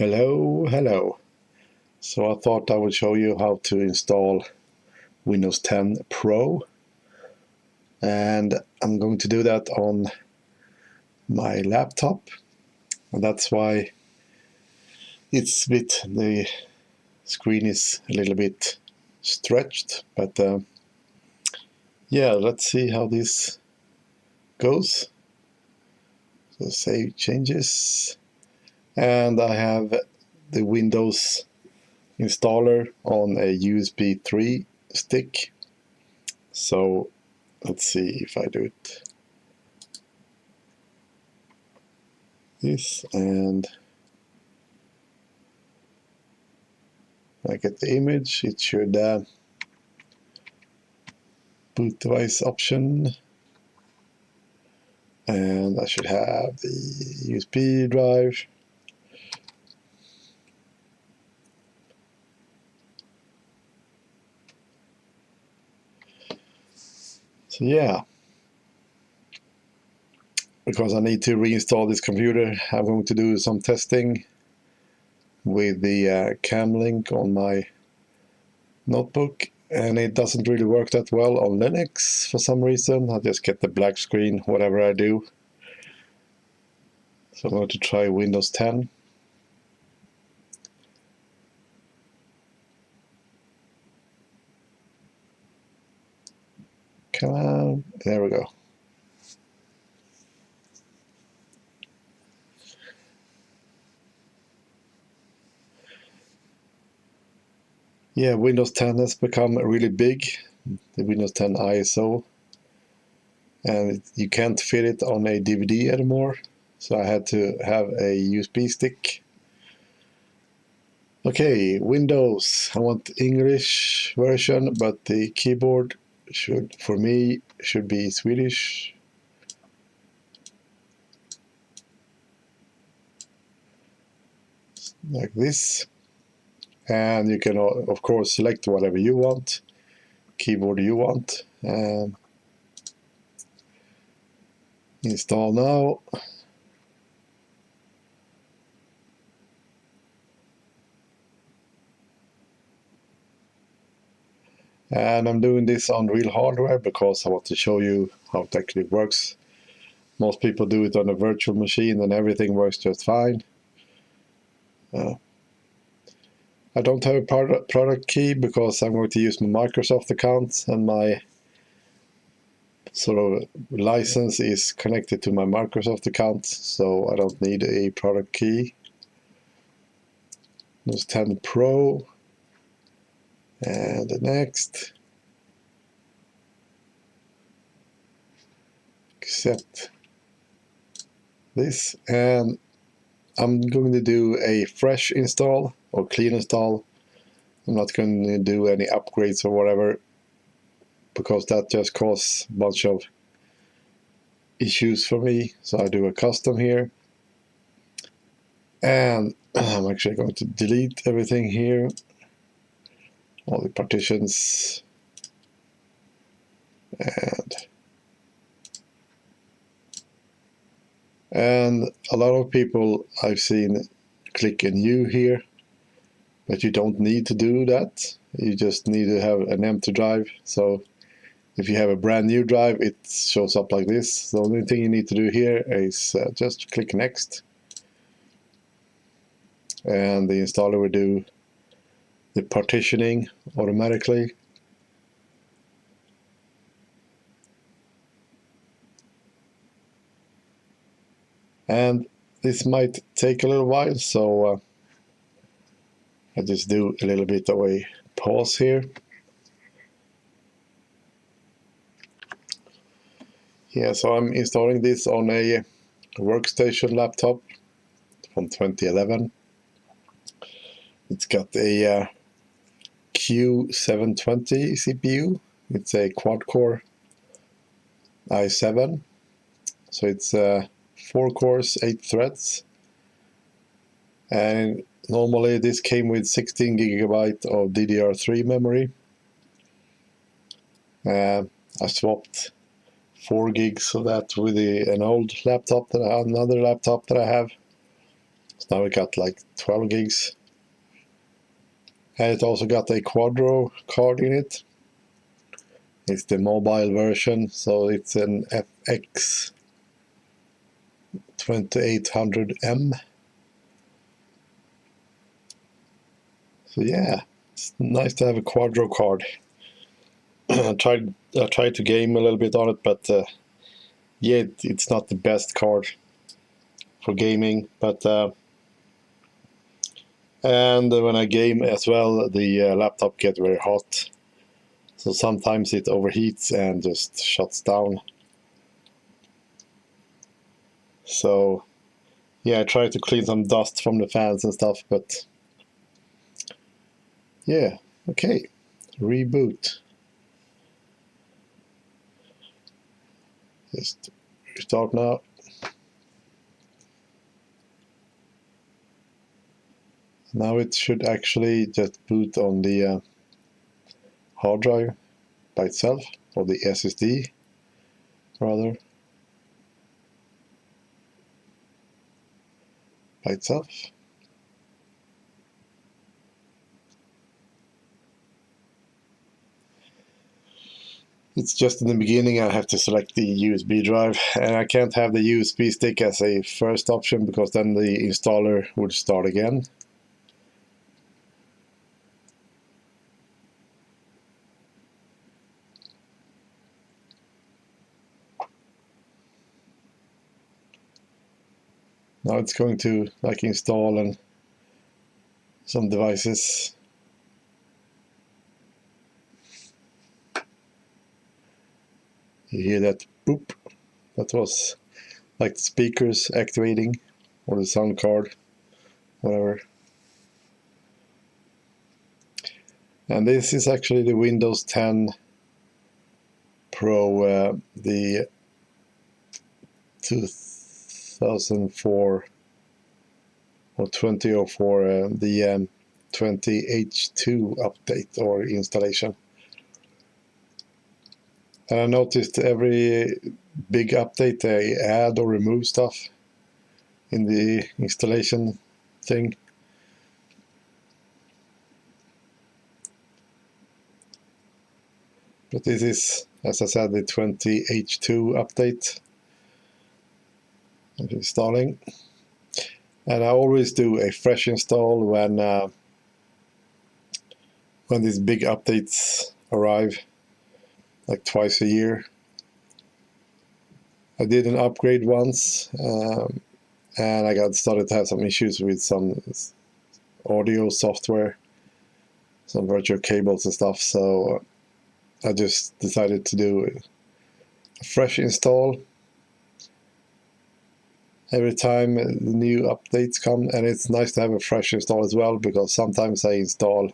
Hello. So I thought I would show you how to install Windows 10 Pro, and I'm going to do that on my laptop, and that's why the screen is a little bit stretched, but yeah, let's see how this goes. So save changes, and I have the Windows installer on a USB 3 stick. So let's see if I do it. This, and I get the image. It should boot device option, and I should have the USB drive. So yeah, because I need to reinstall this computer, I'm going to do some testing with the Cam Link on my notebook, and it doesn't really work that well on Linux for some reason. I just get the black screen whatever I do. So I'm going to try Windows 10. Come on, there we go. Yeah, Windows 10 has become really big, the Windows 10 ISO, and you can't fit it on a DVD anymore, so I had to have a USB stick. Okay, Windows, I want English version, but the keyboard for me should be Swedish. Like this. And you can of course select whatever you want, keyboard you want. Install now. And I'm doing this on real hardware because I want to show you how it actually works. Most people do it on a virtual machine and everything works just fine. I don't have a product key because I'm going to use my Microsoft account, and my sort of license is connected to my Microsoft account, so I don't need a product key. Windows 10 Pro, and the next. Accept this, and I'm going to do a fresh install or clean install. I'm not going to do any upgrades or whatever, because that just causes a bunch of issues for me. So I do a custom here, and I'm actually going to delete everything here, all the partitions, and a lot of people I've seen click a new here, but you don't need to do that. You just need to have an empty drive. So if you have a brand new drive, it shows up like this. The only thing you need to do here is just click next, and the installer will do the partitioning automatically. And this might take a little while, so I just do a little bit of a pause here. Yeah, so I'm installing this on a workstation laptop from 2011. It's got a Q720 CPU. It's a quad-core i7, so it's 4 cores, 8 threads, and normally this came with 16 GB of DDR3 memory. I swapped 4 gigs of that with another laptop that I have. It's Now it got like 12 gigs. And it also got a Quadro card in it. It's the mobile version, so it's an FX 2800M. So yeah, it's nice to have a Quadro card. I tried to game a little bit on it, but yeah, it's not the best card for gaming. But and when I game as well, the laptop gets very hot. So sometimes it overheats and just shuts down. So yeah, I try to clean some dust from the fans and stuff, but yeah, okay, reboot. Just restart now. Now it should actually just boot on the hard drive by itself, or the SSD rather, by itself. It's just in the beginning I have to select the USB drive, and I can't have the USB stick as a first option because then the installer would start again. Now it's going to like install and some devices. You hear that boop? That was like the speakers activating, or the sound card, whatever. And this is actually the Windows 10 Pro, the 2004 or 2004, the 20H2 update or installation. And I noticed every big update they add or remove stuff in the installation thing. But this is, as I said, the 20H2 update. I'm installing. And I always do a fresh install when these big updates arrive, like twice a year. I did an upgrade once, and I started to have some issues with some audio software, some virtual cables and stuff, so I just decided to do a fresh install every time the new updates come. And it's nice to have a fresh install as well, because sometimes I install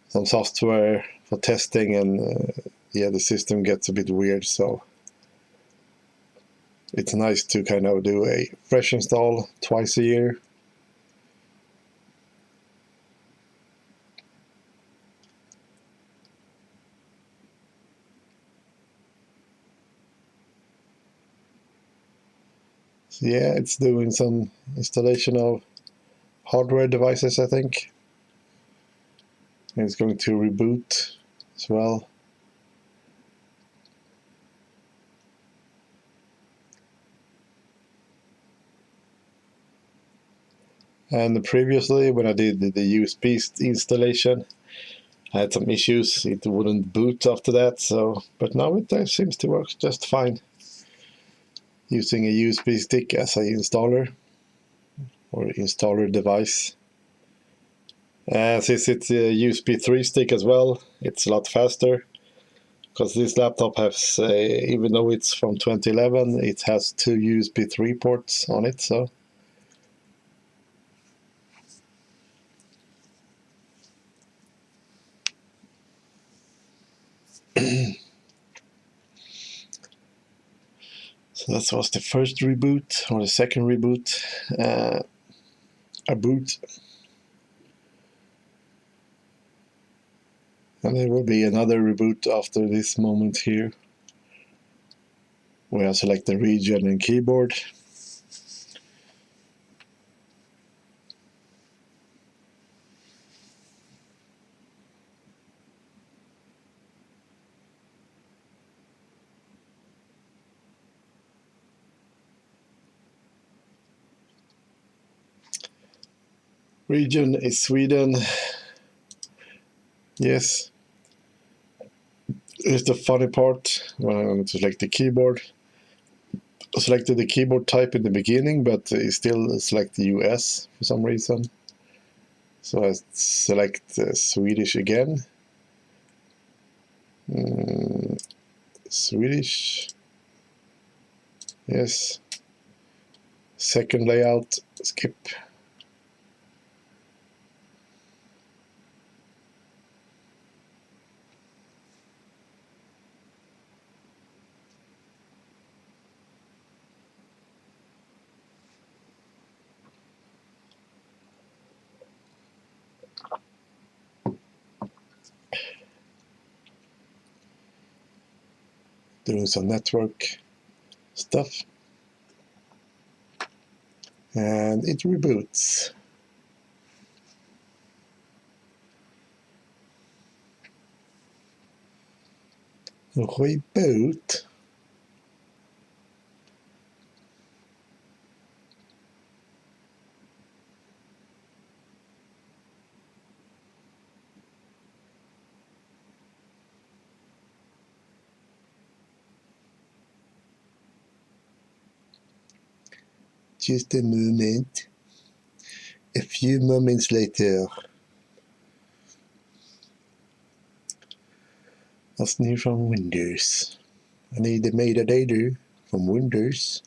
some software for testing and yeah, the system gets a bit weird, so it's nice to kind of do a fresh install twice a year. So yeah, it's doing some installation of hardware devices, I think. And it's going to reboot as well. And previously, when I did the USB installation, I had some issues. It wouldn't boot after that. So, but now it seems to work just fine, using a USB stick as an installer or installer device. Since it's a USB 3 stick as well, it's a lot faster. Because this laptop has, even though it's from 2011, it has 2 USB 3 ports on it. So. So that was the first reboot, or the second reboot, a boot. And there will be another reboot after this moment here, where I select the region and keyboard. Region is Sweden. Yes. Here's the funny part. When I'm going to select the keyboard, I selected the keyboard type in the beginning, but it still select the US for some reason. So I select Swedish again. Swedish. Yes. Second layout, skip. Doing some network stuff. And it reboots. Reboot. Just a moment. A few moments later. What's new from Windows? I need the metadata from Windows.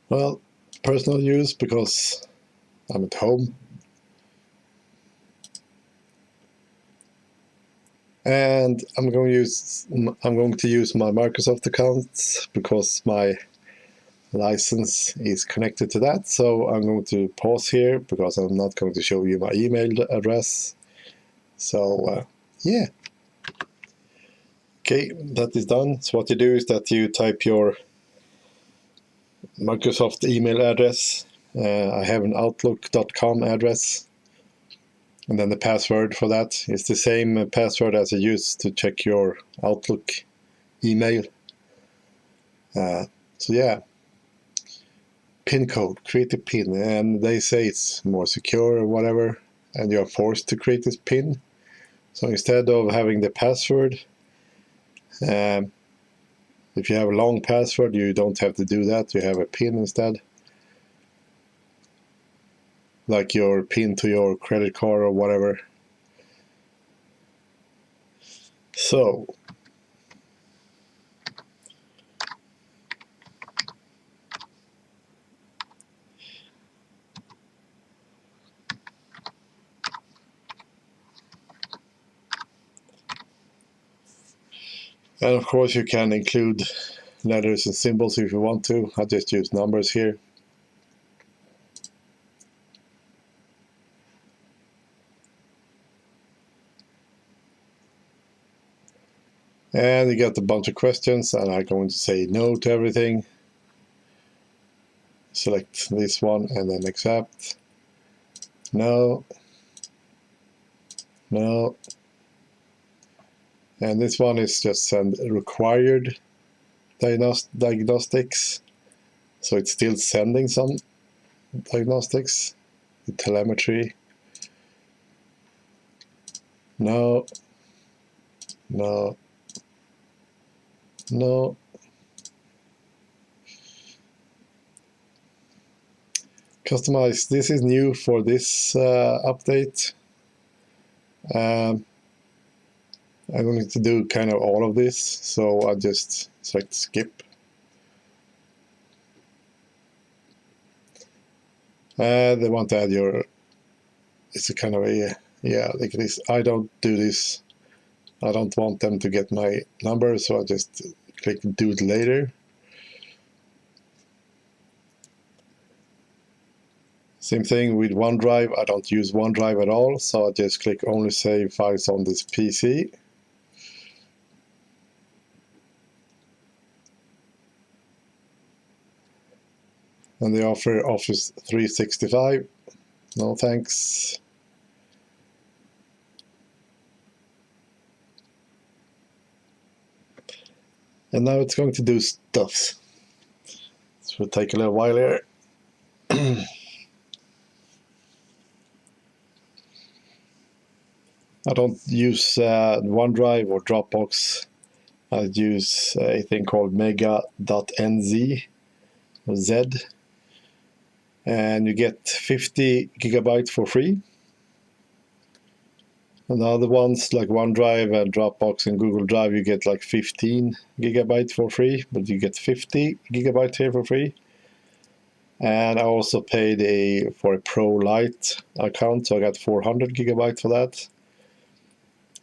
Well, personal use because I'm at home. And I'm going to use my Microsoft account because my license is connected to that. So I'm going to pause here because I'm not going to show you my email address. So yeah. Okay, that is done. So what you do is that you type your Microsoft email address. I have an outlook.com address. And then the password for that is the same password as you use to check your Outlook email. So yeah, PIN code, create a PIN, and they say it's more secure or whatever, and you're forced to create this PIN. So instead of having the password, if you have a long password, you don't have to do that. You have a PIN instead, like your PIN to your credit card or whatever. So and of course you can include letters and symbols if you want to. I just use numbers here. And you get a bunch of questions, and I'm going to say no to everything. Select this one and then accept. No. No. And this one is just send required diagnostics. So it's still sending some diagnostics. The telemetry. No. No. No. Customize. This is new for this update. I'm going to do kind of all of this, so I just select skip. They want to add your, it's a kind of a, yeah, like this. I don't do this. I don't want them to get my number, so I just click do it later. Same thing with OneDrive. I don't use OneDrive at all, so I just click only save files on this PC. And they offer Office 365. No thanks. And now it's going to do stuff. This will take a little while here. I don't use OneDrive or Dropbox. I use a thing called mega.nz or Z, and you get 50 gigabytes for free. And the other ones like OneDrive and Dropbox and Google Drive, you get like 15 gigabytes for free, but you get 50 gigabytes here for free. And I also paid for a Pro Lite account, so I got 400 gigabytes for that.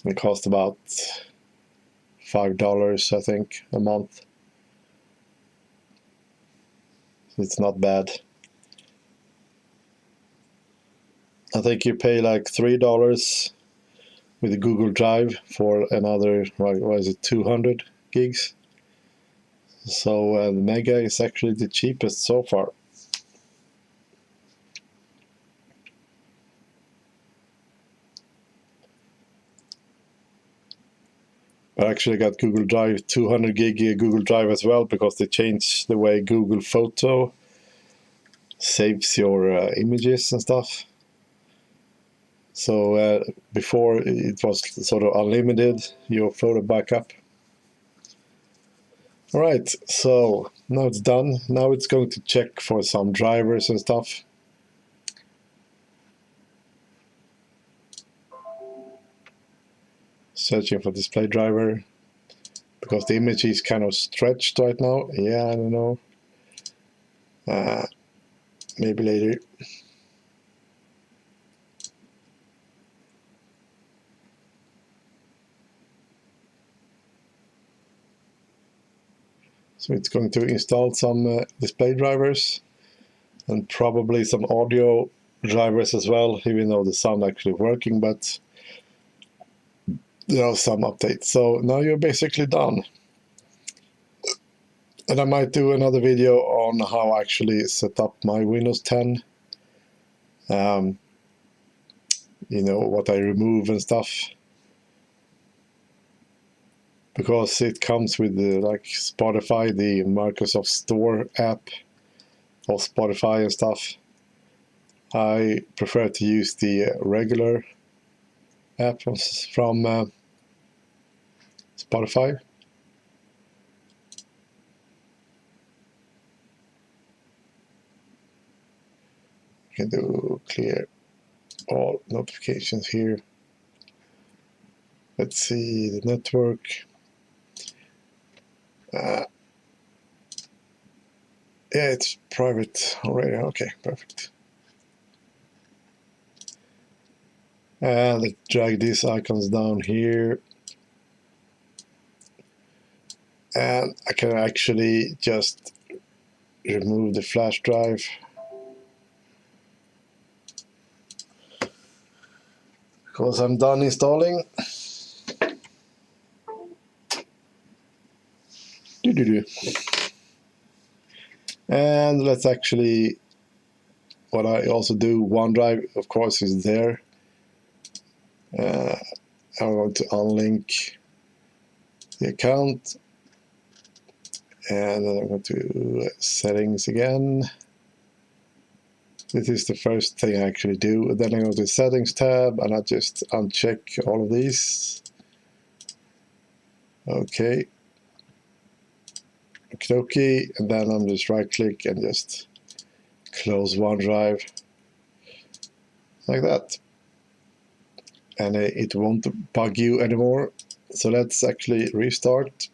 It cost about $5, I think, a month. So it's not bad. I think you pay like $3 with the Google Drive for another, what is it, 200 gigs. So the Mega is actually the cheapest so far. I actually got Google Drive, 200 gig Google Drive as well, because they changed the way Google Photo saves your images and stuff. So before it was sort of unlimited, your photo backup. All right, so now it's done. Now it's going to check for some drivers and stuff. Searching for display driver, because the image is kind of stretched right now. Yeah, I don't know. Maybe later. So it's going to install some display drivers and probably some audio drivers as well, even though the sound actually working, but there are some updates. So now you're basically done. And I might do another video on how I actually set up my Windows 10. You know, what I remove and stuff. Because it comes with like Spotify, the Microsoft Store app of Spotify and stuff. I prefer to use the regular app from Spotify. You can do clear all notifications here. Let's see the network. Yeah, it's private already. Okay, perfect. And let's drag these icons down here. And I can actually just remove the flash drive. Because I'm done installing. And let's actually, what I also do, OneDrive, of course, is there. I'm going to unlink the account. And then I'm going to settings again. This is the first thing I actually do. Then I go to settings tab and I just uncheck all of these. Okay. Okay, and then I'm just right click and just close OneDrive like that. And it won't bug you anymore. So let's actually restart.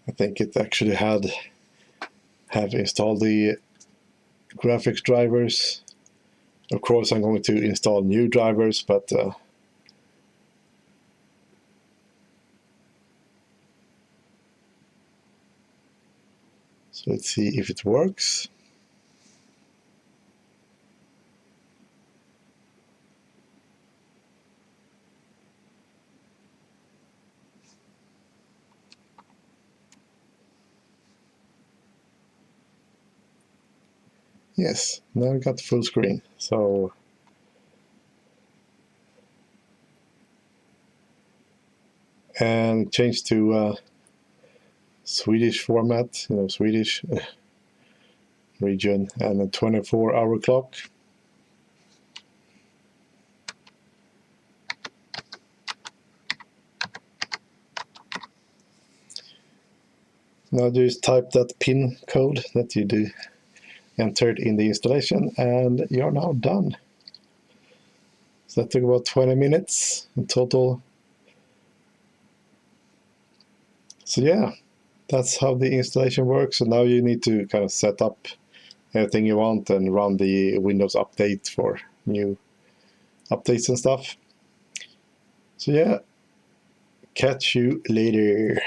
I think it actually have installed the graphics drivers. Of course, I'm going to install new drivers, but so let's see if it works. Yes, now I got the full screen. So and change to Swedish format, you know, Swedish region, and a 24-hour clock. Now just type that PIN code that you do entered in the installation, and you're now done. So that took about 20 minutes in total. So yeah, that's how the installation works. So now you need to kind of set up everything you want and run the Windows update for new updates and stuff. So yeah, catch you later.